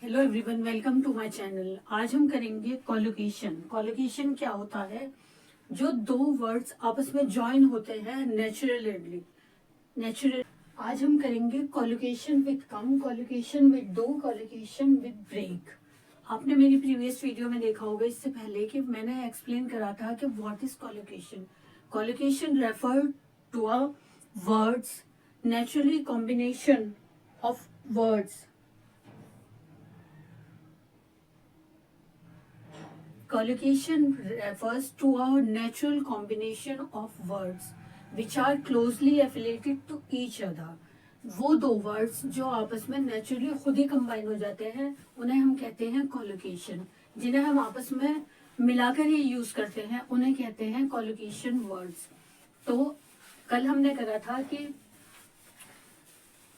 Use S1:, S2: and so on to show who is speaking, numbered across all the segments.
S1: Hello everyone, welcome to my channel. आज हम करेंगे कॉलोकेशन। कॉलोकेशन क्या होता है? जो दो वर्ड्स आपस में ज्वाइन होते हैं नेचुरल। आज हम करेंगे collocation with come, collocation with do, collocation with break. आपने मेरी प्रीवियस वीडियो में देखा होगा इससे पहले कि मैंने एक्सप्लेन करा था कि what is collocation. Collocation refer to a words naturally combination of words. Collocation refers to a natural combination of words which are closely affiliated to each other. वो दो वर्ड्स जो आपस में नेचुरली खुद ही कंबाइन हो जाते हैं उन्हें हम कहते हैं कॉलोकेशन। जिन्हें हम आपस में मिलाकर ही यूज करते हैं उन्हें कहते हैं कॉलोकेशन वर्ड्स। तो कल हमने करा था कि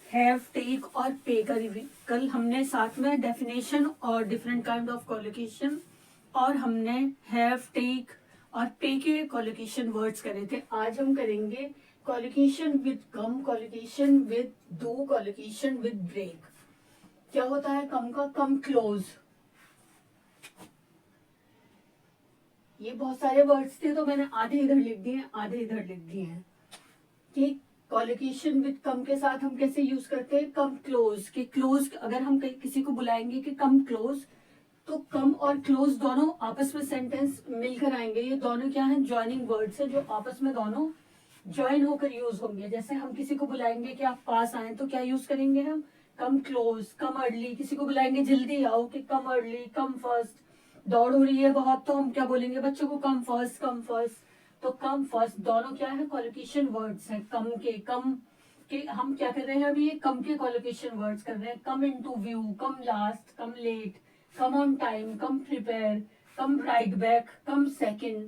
S1: हैव, टेक और पे का रिव्यू। कल हमने साथ में डेफिनेशन और डिफरेंट काइंड ऑफ कॉलोकेशन और हमने हैव, टेक और पे के कॉलोकेशन वर्ड्स करे थे। आज हम करेंगे collocation with come, collocation with do, collocation with break. क्या होता है कम का? Come close. ये बहुत सारे वर्ड्स थे तो मैंने आधे इधर लिख दिए, आधे इधर लिख दिए हैं कि कॉलोकेशन विद कम के साथ हम कैसे यूज करते हैं? Come close. कि क्लोज अगर हम किसी को बुलाएंगे कि कम क्लोज, तो कम और क्लोज दोनों आपस में सेंटेंस मिलकर आएंगे। ये दोनों क्या है? ज्वाइनिंग वर्ड्स है जो आपस में दोनों ज्वाइन होकर यूज होंगे। जैसे हम किसी को बुलाएंगे कि आप पास आए तो क्या यूज करेंगे हम? Come close. कम अर्ली, किसी को बुलाएंगे जल्दी आओ कि कम अर्ली, कम फर्स्ट। दौड़ हो रही है बहुत तो हम क्या बोलेंगे बच्चों को? Come first, come first. तो कम फर्स्ट दोनों क्या है? कॉलोकेशन वर्ड्स है। कम के हम क्या कर रहे हैं अभी? ये कम के कॉलोकेशन वर्ड्स कर रहे हैं। Come into view, come last, come late, come on time, come prepare, come right back, come second,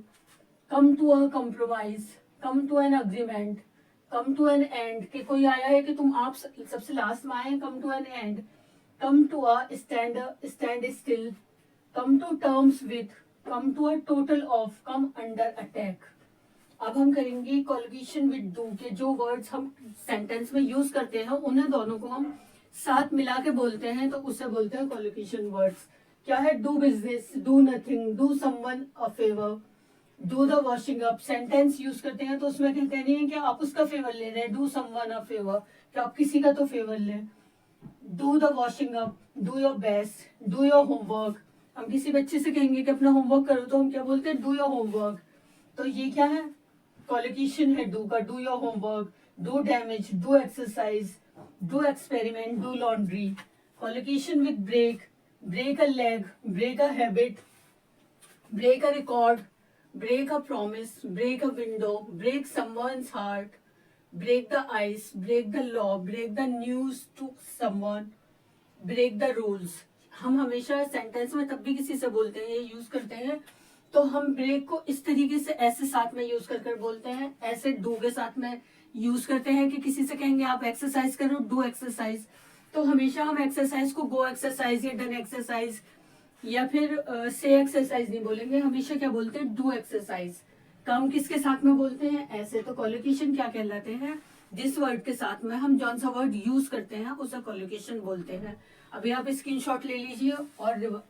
S1: come to a compromise, come to an agreement, come to an end। कि कोई आया है कि आप सबसे लास्ट में आए, come to an end, come to a stand still, come to terms with, come to a total of, come under attack। अब हम करेंगे कॉलोकेशन विद डू के जो वर्ड्स हम सेंटेंस में यूज करते हैं उन्हें दोनों को हम साथ मिला के बोलते हैं तो उसे बोलते हैं कॉलोकेशन वर्ड्स। क्या है? Do business, do nothing, do someone a favour, do the washing up. Sentence use करते हैं तो उसमें कहते नहीं है कि आप उसका फेवर ले रहे हैं, डू समवन अ फेवर, कि आप किसी का तो फेवर लें। Do the washing up, do your best, do your homework. हम किसी बच्चे से कहेंगे कि अपना होमवर्क करो तो हम क्या बोलते हैं? Do your homework. तो ये क्या है? कॉलोकेशन है डू का। Do your homework, do damage, do exercise, do experiment, do laundry. Collocation with break, break a leg, break a habit, break a record, break a promise, break a window, break someone's heart, break the ice, break the law, break the news to someone, break the rules। हम हमेशा sentence में तब भी किसी से बोलते हैं, ये यूज करते हैं तो हम ब्रेक को इस तरीके से ऐसे साथ में यूज कर बोलते हैं, ऐसे डू के साथ में यूज करते हैं कि किसी से कहेंगे आप एक्सरसाइज करो, डू एक्सरसाइज। तो हमेशा हम एक्सरसाइज को गो एक्सरसाइज या डन एक्सरसाइज या फिर से एक्सरसाइज नहीं बोलेंगे, हमेशा क्या बोलते हैं? Do exercise. कम किसके साथ में बोलते हैं? ऐसे। तो कॉलोकेशन क्या कहलाते हैं? जिस वर्ड के साथ में हम जौन सा वर्ड यूज करते हैं उसे कॉलोकेशन बोलते हैं। अभी आप स्क्रीनशॉट ले लीजिए और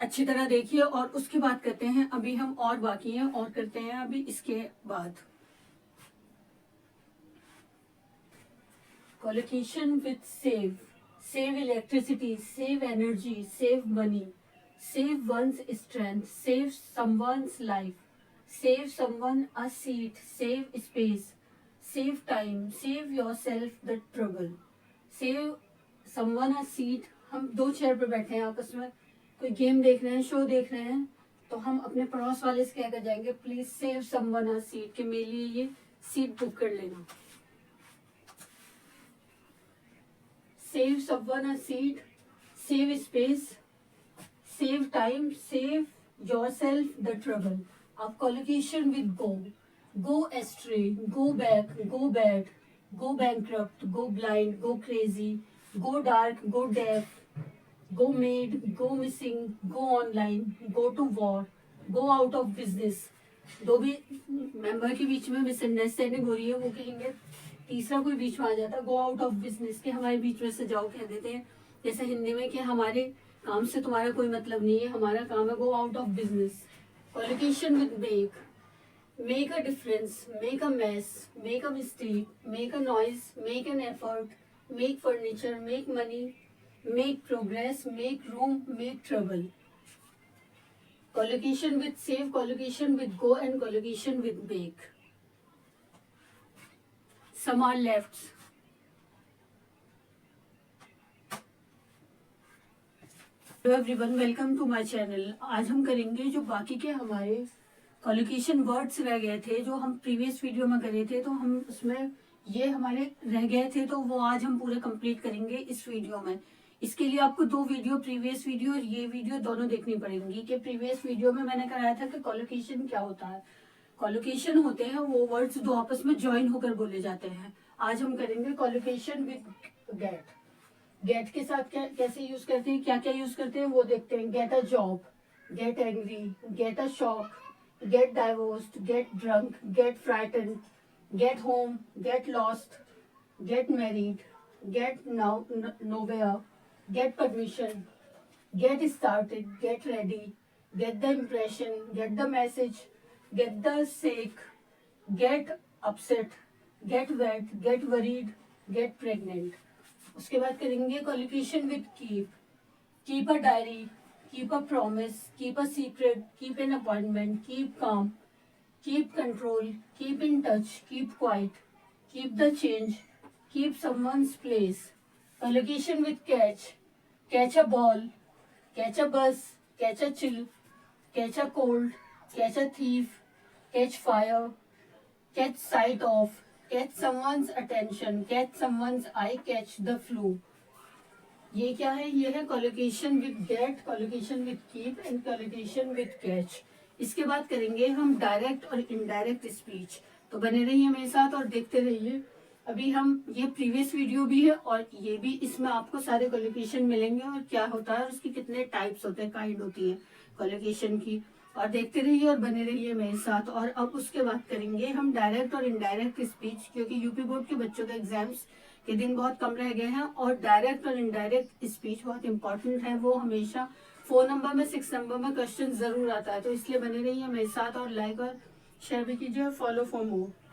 S1: अच्छी तरह देखिए और उसकी बात करते हैं। अभी हम और बाकी हैं और करते हैं अभी इसके बाद। Collocation with save, save electricity, save energy, save money, save one's strength, save someone's life, save someone a seat, save space, save time, save yourself the trouble, save someone a seat। हम दो chair पे बैठे हैं आपस में, कोई game देख रहे हैं, शो देख रहे हैं, तो हम अपने पड़ोस वाले से क्या कर जाएंगे? Please save someone a seat, के मेरे लिए ये सीट बुक कर लेना। Save someone a seat, save space, save time, save yourself the trouble। अब collocation with go, go astray, go back, go bad, go bankrupt, go blind, go crazy, go dark, go deaf, go made, go missing, go online, go to war, go out of business। दो भी member के बीच में misunderstanding हो रही है, वो कहेंगे, तीसरा कोई बीच में आ जाता है, गो आउट ऑफ बिजनेस, के हमारे बीच में से जाओ कह देते हैं। जैसे हिंदी में कि हमारे काम से तुम्हारा कोई मतलब नहीं है, हमारा काम है go out of business. Collocation with make a difference, make a mess, make a mistake, make a noise, make an effort, make furniture, make money, make progress, make room, make trouble. Collocation with save, collocation with go, and collocation with make. Some are left. Hello everyone, welcome to my channel. आज हम करेंगे जो बाकी के हमारे collocation words रह गए थे, जो हम प्रीवियस वीडियो में करे थे, तो हम उसमें ये हमारे रह गए थे, तो वो आज हम पूरे कंप्लीट करेंगे इस वीडियो में। इसके लिए आपको दो वीडियो, प्रीवियस वीडियो और ये वीडियो दोनों देखनी पड़ेंगी। कि प्रीवियस वीडियो में मैंने कराया था कि कॉलोकेशन क्या होता है। कॉलोकेशन होते हैं वो वर्ड्स दो आपस में ज्वाइन होकर बोले जाते हैं। आज हम करेंगे कॉलोकेशन विद गेट। गेट के साथ कैसे यूज करते हैं, क्या क्या यूज करते हैं वो देखते हैं। Get a job, get angry, get a shock, get divorced, get drunk, get frighten, get home, get lost, get married, get nowhere, get permission, get started, get ready, get the impression, get the message, get the sake, get upset, get wet, get worried, get pregnant. उसके बाद करेंगे collocation with keep a diary, keep a promise, keep a secret, keep an appointment, keep calm, keep control, keep in touch, keep quiet, keep the change, keep someone's place. Collocation with catch a ball, catch a bus, catch a chill, catch a cold, catch a thief, catch fire, catch sight of, catch someone's attention, catch someone's eye, catch the flu. ये क्या है? ये है collocation with get, collocation with keep and collocation with catch. इसके बाद करेंगे हम direct और इनडायरेक्ट स्पीच। तो बने रहिए मेरे साथ और देखते रहिए। अभी हम ये प्रीवियस वीडियो भी है और ये भी, इसमें आपको सारे कॉलोकेशन मिलेंगे और क्या होता है और उसकी कितने टाइप्स होते हैं, काइंड होती है कॉलोकेशन की। और देखते रहिए और बने रहिए मेरे साथ। और अब उसके बाद करेंगे हम डायरेक्ट और इनडायरेक्ट स्पीच, क्योंकि यूपी बोर्ड के बच्चों के एग्जाम्स के दिन बहुत कम रह गए हैं और डायरेक्ट और इनडायरेक्ट स्पीच बहुत इंपॉर्टेंट है। वो हमेशा 4 नंबर में, 6 नंबर में क्वेश्चन जरूर आता है। तो इसलिए बने रहिए मेरे साथ और लाइक और शेयर भी कीजिए और फॉलो फॉर मोर।